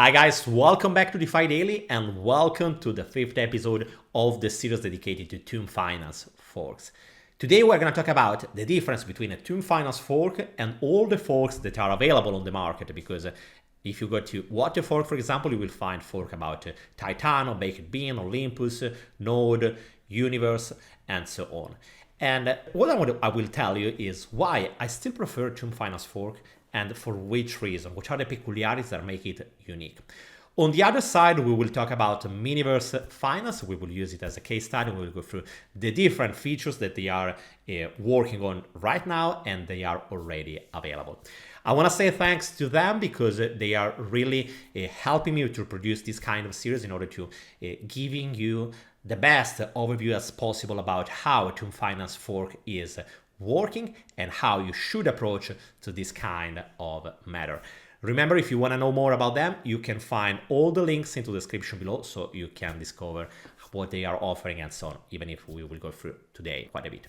Hi guys, welcome back to Defi Daily and welcome to the 5th episode of the series dedicated to Tomb Finance forks. Today we're going to talk about the difference between a Tomb Finance fork and all the forks that are available on the market, because if you go to Water Fork, for example, you will find fork about Titano, Baked Bean, Olympus, Node, Universe, and so on. And what I will tell you is why I still prefer Tomb Finance fork and for which reason, which are the peculiarities that make it unique. On the other side, we will talk about Miniverse Finance. We will use it as a case study. We will go through the different features that they are working on right now and they are already available. I want to say thanks to them because they are really helping me to produce this kind of series in order to giving you the best overview as possible about how a Tomb Finance fork is working and how you should approach to this kind of matter. Remember, if you want to know more about them, you can find all the links into the description below so you can discover what they are offering and so on, even if we will go through today quite a bit.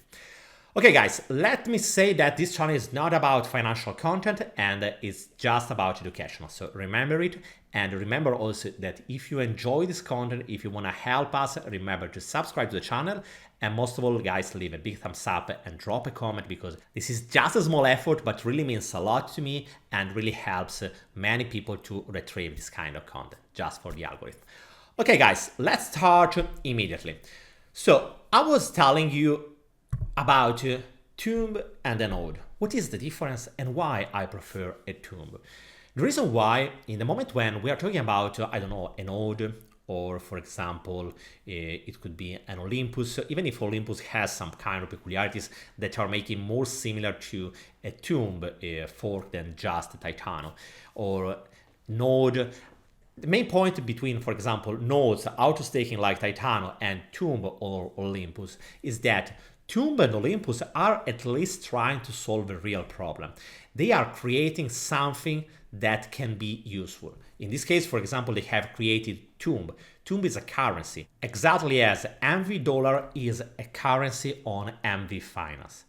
Okay guys, let me say that this channel is not about financial content and it's just about educational. So remember it, and remember also that if you enjoy this content, if you want to help us, remember to subscribe to the channel, and most of all guys, leave a big thumbs up and drop a comment, because this is just a small effort but really means a lot to me and really helps many people to retrieve this kind of content just for the algorithm. Okay guys, let's start immediately. So I was telling you about Tomb and a node. What is the difference and why I prefer a Tomb? The reason why, in the moment when we are talking about, I don't know, a node, or for example, it could be an Olympus, even if Olympus has some kind of peculiarities that are making more similar to a Tomb fork than just a Titano, or node. The main point between, for example, nodes auto staking like Titano and Tomb or Olympus is that Tomb and Olympus are at least trying to solve a real problem. They are creating something that can be useful. In this case, for example, they have created Tomb. Tomb is a currency, exactly as MV dollar is a currency on MV Finance.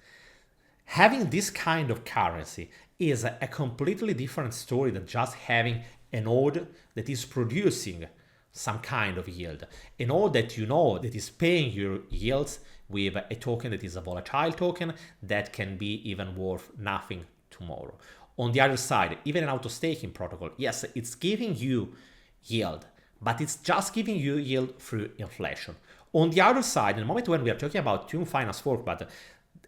Having this kind of currency is a completely different story than just having a node that is producing some kind of yield. A node that you know that is paying your yields with a token that is a volatile token that can be even worth nothing tomorrow. On the other side, even an auto-staking protocol, yes, it's giving you yield, but it's just giving you yield through inflation. On the other side, in the moment when we are talking about Tomb Finance fork, but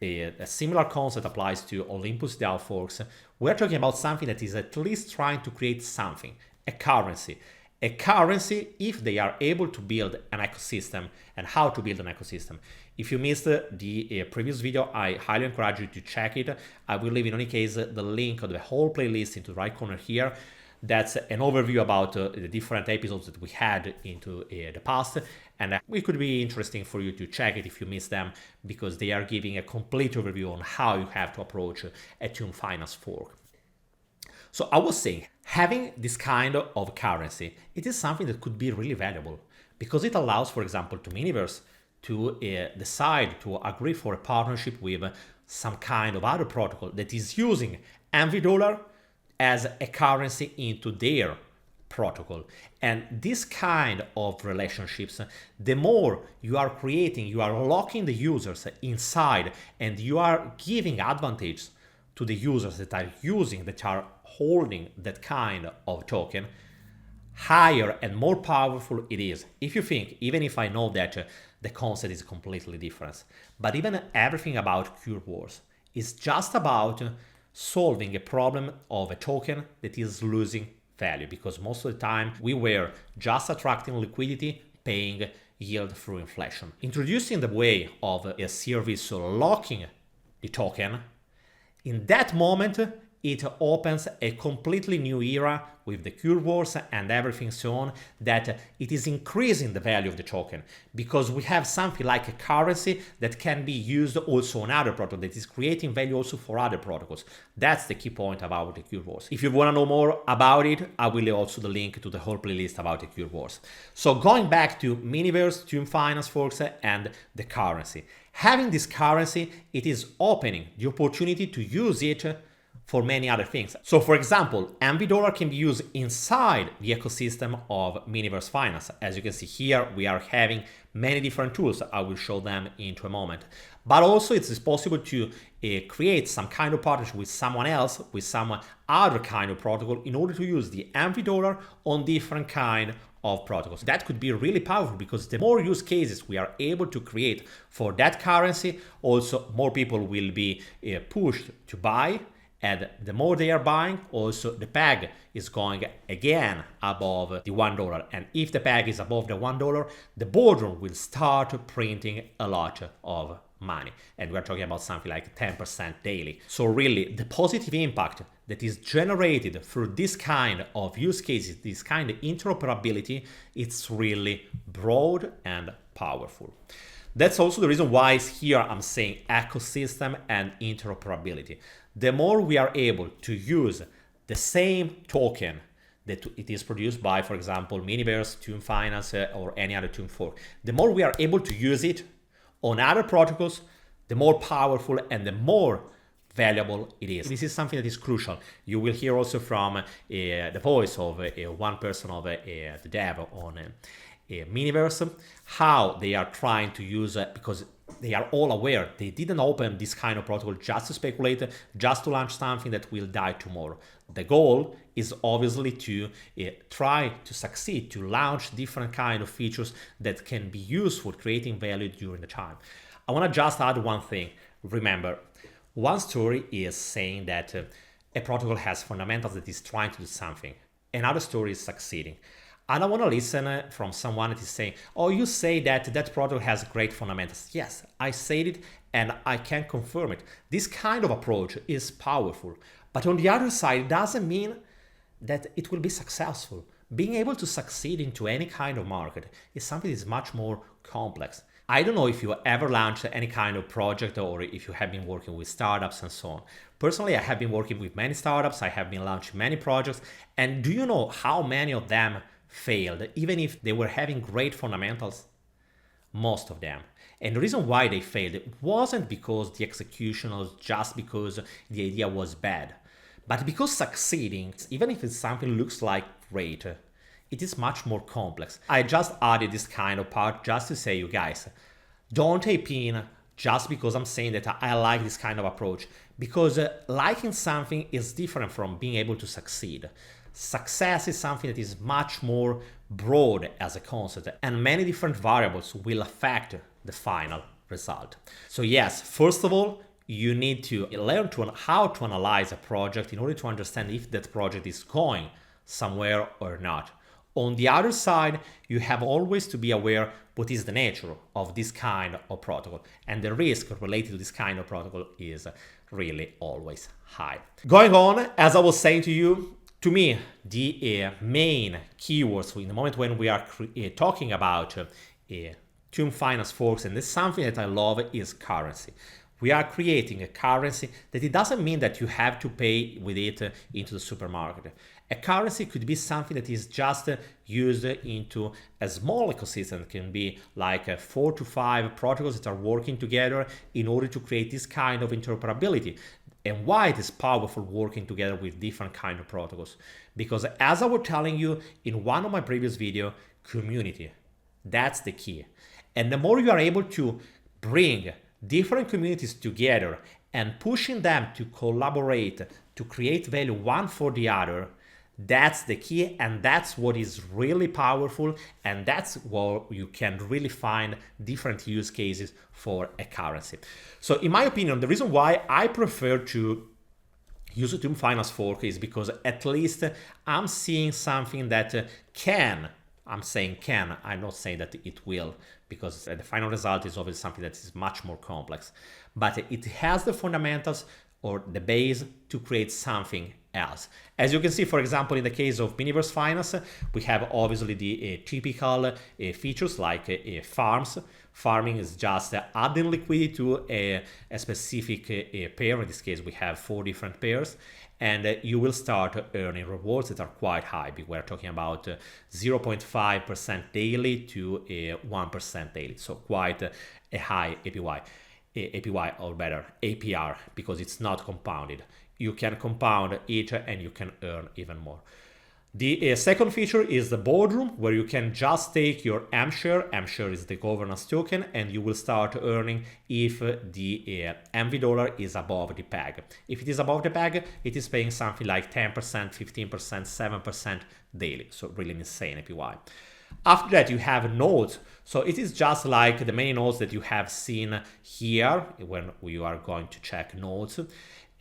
a similar concept applies to Olympus DAO forks, we're talking about something that is at least trying to create something, a currency. A currency if they are able to build an ecosystem, and how to build an ecosystem. If you missed the previous video, I highly encourage you to check it. I will leave in any case the link of the whole playlist into the right corner here. That's an overview about the different episodes that we had into the past, and it could be interesting for you to check it if you missed them, because they are giving a complete overview on how you have to approach a Tomb Finance fork. So I was saying, having this kind of currency, it is something that could be really valuable, because it allows, for example, to Miniverse to decide to agree for a partnership with some kind of other protocol that is using MV dollar as a currency into their protocol. And this kind of relationships, the more you are creating, you are locking the users inside, and you are giving advantage to the users that are using, that are holding that kind of token, higher and more powerful it is. If you think, even if I know that the concept is completely different, but even everything about Cure Wars is just about solving a problem of a token that is losing value, because most of the time we were just attracting liquidity, paying yield through inflation. Introducing the way of a service, so locking the token, in that moment, it opens a completely new era with the Cure Wars and everything so on, that it is increasing the value of the token, because we have something like a currency that can be used also on other protocols, that is creating value also for other protocols. That's the key point about the Cure Wars. If you want to know more about it, I will leave also the link to the whole playlist about the Cure Wars. So going back to Miniverse, Tomb Finance forks and the currency. Having this currency, it is opening the opportunity to use it for many other things. So for example, MV dollar can be used inside the ecosystem of Miniverse Finance. As you can see here, we are having many different tools. I will show them into a moment. But also it is possible to create some kind of partnership with someone else, with some other kind of protocol in order to use the MV dollar on different kind of protocols. That could be really powerful because the more use cases we are able to create for that currency, also more people will be pushed to buy. And the more they are buying, also the peg is going again above the $1. And if the peg is above the $1, the Boardroom will start printing a lot of money. And we're talking about something like 10% daily. So really, the positive impact that is generated through this kind of use cases, this kind of interoperability, it's really broad and powerful. That's also the reason why here I'm saying ecosystem and interoperability. The more we are able to use the same token that it is produced by, for example, Miniverse, Toon Finance, or any other Toon fork, the more we are able to use it on other protocols, the more powerful and the more valuable it is. This is something that is crucial. You will hear also from the voice of one person of the dev on Miniverse, how they are trying to use it, because they are all aware they didn't open this kind of protocol just to speculate, just to launch something that will die tomorrow. The goal is obviously to try to succeed, to launch different kind of features that can be useful, creating value during the time. I want to just add one thing. Remember, one story is saying that a protocol has fundamentals that is trying to do something. Another story is succeeding. I don't want to listen from someone that is saying, oh, you say that that protocol has great fundamentals. Yes, I said it and I can confirm it. This kind of approach is powerful. But on the other side, it doesn't mean that it will be successful. Being able to succeed into any kind of market is something that is much more complex. I don't know if you ever launched any kind of project or if you have been working with startups and so on. Personally, I have been working with many startups. I have been launching many projects. And do you know how many of them failed, even if they were having great fundamentals? Most of them. And the reason why they failed wasn't because the execution was just because the idea was bad, but because succeeding, even if it's something that looks like great, it is much more complex. I just added this kind of part just to say, you guys, don't type in just because I'm saying that I like this kind of approach, because liking something is different from being able to succeed. Success is something that is much more broad as a concept, and many different variables will affect the final result. So yes, first of all, you need to learn how to analyze a project in order to understand if that project is going somewhere or not. On the other side, you have always to be aware what is the nature of this kind of protocol, and the risk related to this kind of protocol is really always high. Going on, as I was saying to you, to me, the main keywords in the moment when we are talking about Toon Finance forks, and this is something that I love, is currency. We are creating a currency that it doesn't mean that you have to pay with it into the supermarket. A currency could be something that is just used into a small ecosystem. It can be like 4 to 5 protocols that are working together in order to create this kind of interoperability. And why it is powerful working together with different kind of protocols? Because as I was telling you in one of my previous videos, community, that's the key. And the more you are able to bring different communities together and pushing them to collaborate, to create value one for the other, that's the key, and that's what is really powerful, and that's where you can really find different use cases for a currency. So in my opinion, the reason why I prefer to use a Toon Finance fork is because at least I'm seeing something that can, I'm saying can, I'm not saying that it will, because the final result is obviously something that is much more complex, but it has the fundamentals or the base to create something else. As you can see, for example, in the case of Miniverse Finance, we have obviously the typical features like farms. Farming is just adding liquidity to a specific pair. In this case, we have 4 different pairs, and you will start earning rewards that are quite high. We're talking about 0.5% daily to 1% daily, so quite a high APY or better APR, because it's not compounded. you can compound it and you can earn even more. The second feature is the Boardroom, where you can just take your M share. M share is the governance token, and you will start earning if the MV dollar is above the peg. If it is above the peg, it is paying something like 10%, 15%, 7% daily. So really insane APY. After that, you have nodes. So it is just like the many nodes that you have seen here when you are going to check nodes.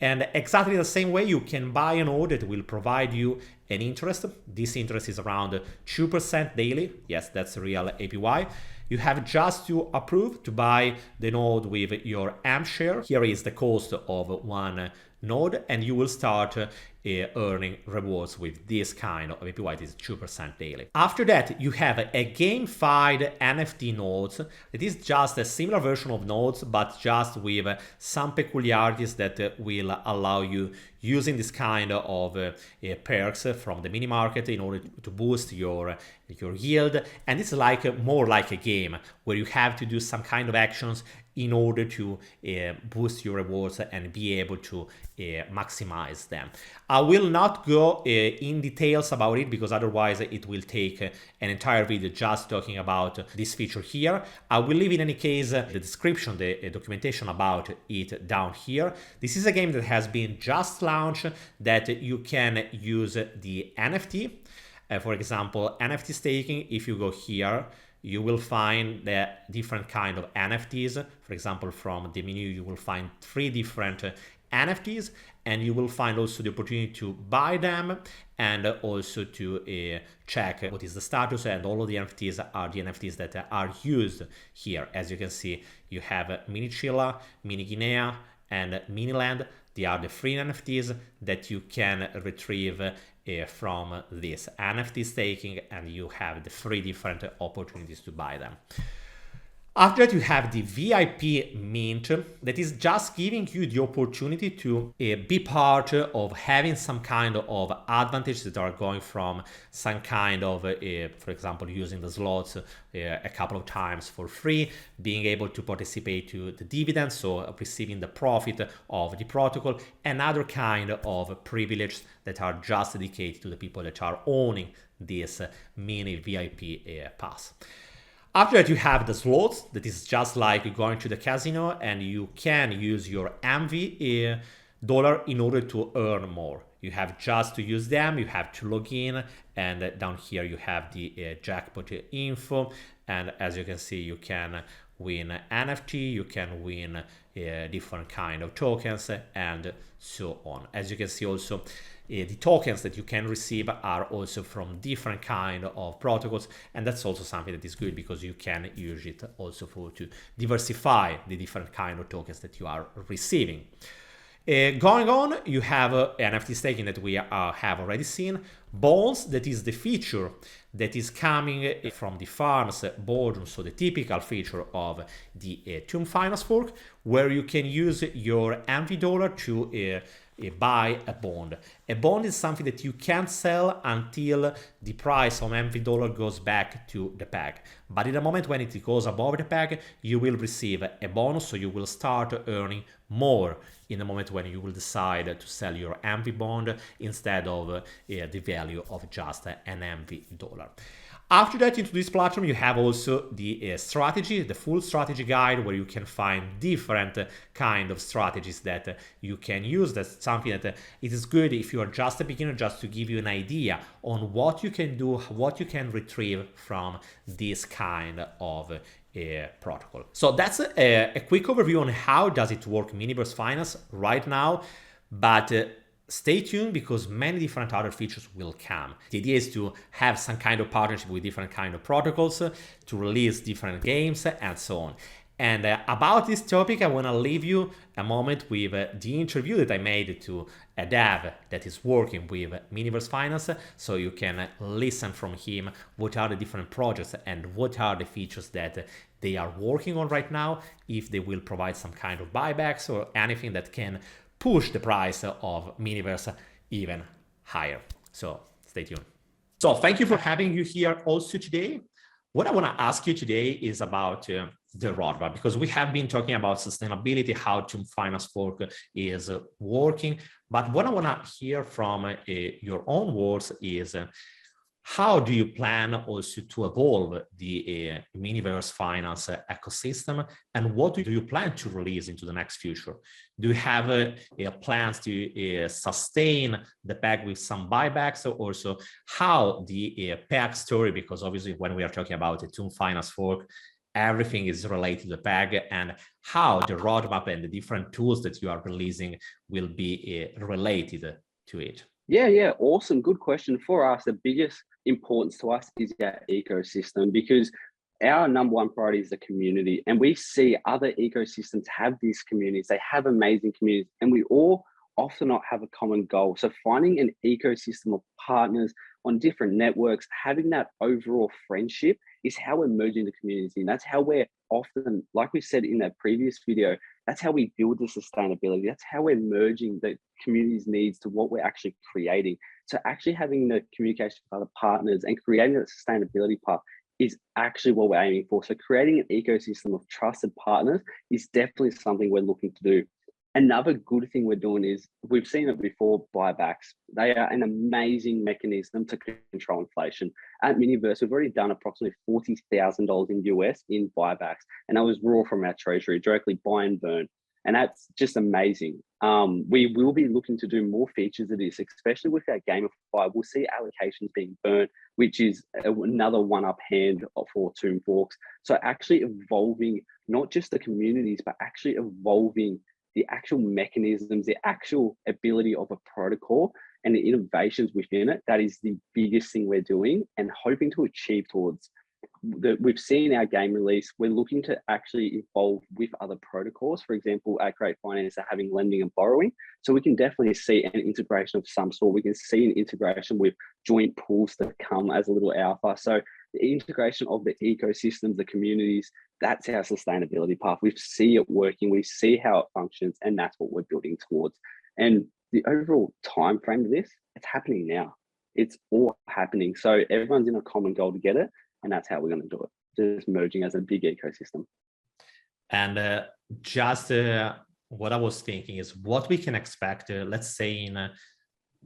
And exactly the same way, you can buy a node that will provide you an interest. This interest is around 2% daily. Yes, that's a real APY. You have just to approve to buy the node with your AMP share. Here is the cost of one node, and you will start earning rewards with this kind of APY. It is 2% daily. After that, you have a gamified NFT nodes. It is just a similar version of nodes, but just with some peculiarities that will allow you using this kind of perks from the mini market in order to boost your yield. And it's like more like a game where you have to do some kind of actions in order to boost your rewards and be able to maximize them. I will not go in details about it because otherwise it will take an entire video just talking about this feature here. I will leave in any case the description, the documentation about it down here. This is a game that has been just launched that you can use the NFT. For example, NFT staking, if you go here, you will find the different kind of NFTs. For example, from the menu, you will find 3 different NFTs, and you will find also the opportunity to buy them and also to check what is the status, and all of the NFTs are the NFTs that are used here. As you can see, you have Mini Chilla, Mini Guinea, and Miniland. They are the free NFTs that you can retrieve from this NFT staking, and you have the 3 different opportunities to buy them. After that, you have the VIP mint that is just giving you the opportunity to be part of having some kind of advantage that are going from some kind of, for example, using the slots a couple of times for free, being able to participate to the dividends, so receiving the profit of the protocol, and other kind of privileges that are just dedicated to the people that are owning this mini VIP pass. After that, you have the slots, that is just like going to the casino, and you can use your MV dollar in order to earn more. You have just to use them, you have to log in, and down here you have the jackpot info, and as you can see, you can win NFT, you can win different kind of tokens, and so on. As you can see also, the tokens that you can receive are also from different kind of protocols, and that's also something that is good because you can use it also to diversify the different kind of tokens that you are receiving. Going on, you have NFT staking that we have already seen. Bonds, that is the feature that is coming from the farms Boardroom, so the typical feature of the Tomb Finance fork, where you can use your MV dollar to buy a bond. A bond is something that you can't sell until the price of MV dollar goes back to the peg. But in the moment when it goes above the peg, you will receive a bonus, so you will start earning more in the moment when you will decide to sell your MV bond instead of the value of just an MV dollar. After that, into this platform, you have also the strategy, the full strategy guide, where you can find different kind of strategies that you can use. That's something that it is good if you are just a beginner, just to give you an idea on what you can do, what you can retrieve from this kind of protocol. So that's a quick overview on how does it work Miniverse Finance right now, but stay tuned because many different other features will come. The idea is to have some kind of partnership with different kind of protocols, to release different games, and so on. And about this topic, I want to leave you a moment with the interview that I made to a dev that is working with Miniverse Finance, so you can listen from him what are the different projects and what are the features that they are working on right now, if they will provide some kind of buybacks or anything that can push the price of Miniverse even higher. So stay tuned. So thank you for having you here also today. What I want to ask you today is about the roadmap, because we have been talking about sustainability, how Tomb Finance Fork is working. But what I want to hear from your own words is how do you plan also to evolve the Miniverse Finance ecosystem, and what do you plan to release into the next future? Do you have plans to sustain the peg with some buybacks, or also how the peg story, because obviously when we are talking about a Tomb Finance Fork, everything is related to the peg, and how the roadmap and the different tools that you are releasing will be related to it? Yeah, awesome. Good question. For us, the biggest importance to us is our ecosystem, because our number one priority is the community. And we see other ecosystems have these communities, they have amazing communities, and we all often not have a common goal. So finding an ecosystem of partners on different networks, having that overall friendship is how we're merging the communities in. That's how we're often, like we said in that previous video, that's how we build the sustainability. That's how we're merging the community's needs to what we're actually creating. So actually having the communication with other partners and creating that sustainability path is actually what we're aiming for. So creating an ecosystem of trusted partners is definitely something we're looking to do. Another good thing we're doing is, we've seen it before, buybacks. They are an amazing mechanism to control inflation. At Miniverse, we've already done approximately $40,000 in US in buybacks, and that was raw from our treasury, directly buy and burn. And that's just amazing. We will be looking to do more features of this, especially with our Gamified. We'll see allocations being burnt, which is another one-up hand for Tomb Forks. So actually evolving not just the communities, but actually evolving the actual mechanisms, the actual ability of a protocol and the innovations within it. That is the biggest thing we're doing and hoping to achieve towards. We've seen our game release, we're looking to actually evolve with other protocols. For example, at Great Finance are having lending and borrowing. So we can definitely see an integration of some sort. We can see an integration with joint pools that come as a little alpha. So the integration of the ecosystems, the communities, that's our sustainability path. We see it working, we see how it functions, and that's what we're building towards. And the overall time frame of this, it's happening now. It's all happening. So everyone's in a common goal to get it, and that's how we're going to do it, just merging as a big ecosystem. And what I was thinking is what we can expect, let's say in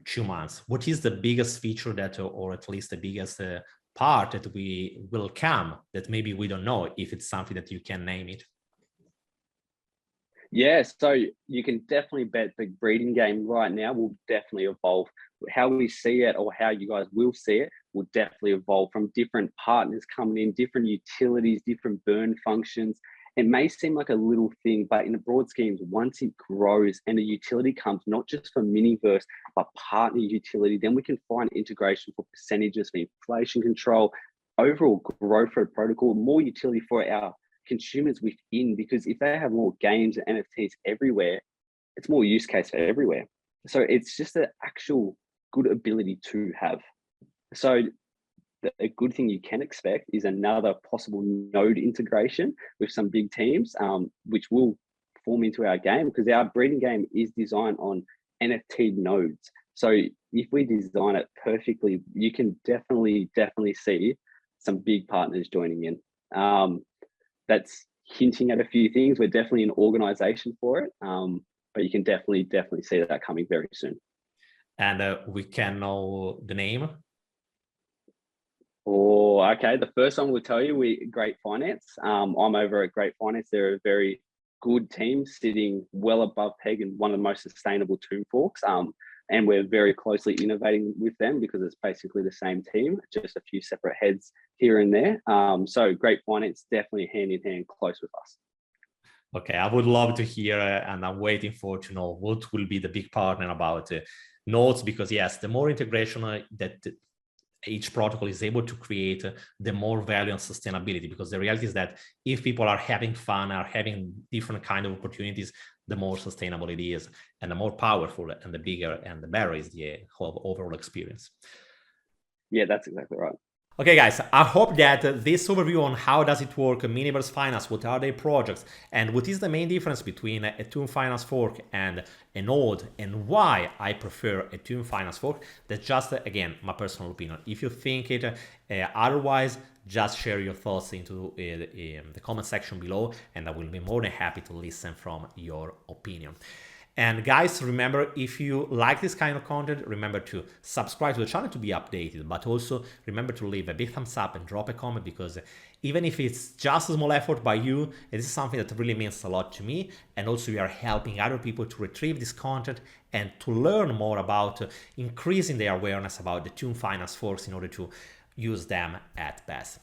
2 months. What is the biggest feature that, or at least the biggest part that we will come that maybe we don't know, if it's something that you can name it? Yeah, so you can definitely bet the breeding game right now will definitely evolve. How we see it, or how you guys will see it, will definitely evolve from different partners coming in, different utilities, different burn functions. It may seem like a little thing, but in the broad schemes, once it grows and the utility comes, not just for Miniverse, but partner utility, then we can find integration for percentages, for inflation control, overall growth for a protocol, more utility for our consumers within, because if they have more games and NFTs everywhere, it's more use case for everywhere. So it's just an actual good ability to have. So a good thing you can expect is another possible node integration with some big teams, which will form into our game, because our breeding game is designed on NFT nodes. So if we design it perfectly, you can definitely see some big partners joining in. That's hinting at a few things. We're definitely an organization for it, but you can definitely see that coming very soon. And we can know the name. Oh, okay. The first one we'll tell you, Great Finance. I'm over at Great Finance. They're a very good team sitting well above peg and one of the most sustainable Tomb Forks. And we're very closely innovating with them because it's basically the same team, just a few separate heads here and there. So Great Finance, definitely hand in hand, close with us. Okay, I would love to hear, and I'm waiting to know what will be the big partner about nodes, because yes, the more integration that each protocol is able to create, the more value and sustainability, because the reality is that if people are having fun, are having different kind of opportunities, the more sustainable it is, and the more powerful and the bigger and the better is the whole overall experience. Yeah, that's exactly right. Okay guys, I hope that this overview on how does it work, Miniverse Finance, what are their projects, and what is the main difference between a Toon Finance fork and a node, and why I prefer a Toon Finance fork, that's just, again, my personal opinion. If you think it otherwise, just share your thoughts into the comment section below, and I will be more than happy to listen from your opinion. And guys, remember, if you like this kind of content, remember to subscribe to the channel to be updated, but also remember to leave a big thumbs up and drop a comment, because even if it's just a small effort by you, this is something that really means a lot to me. And also we are helping other people to retrieve this content and to learn more about increasing their awareness about the Toon Finance forks in order to use them at best.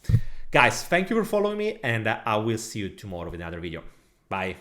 Guys, thank you for following me, and I will see you tomorrow with another video. Bye.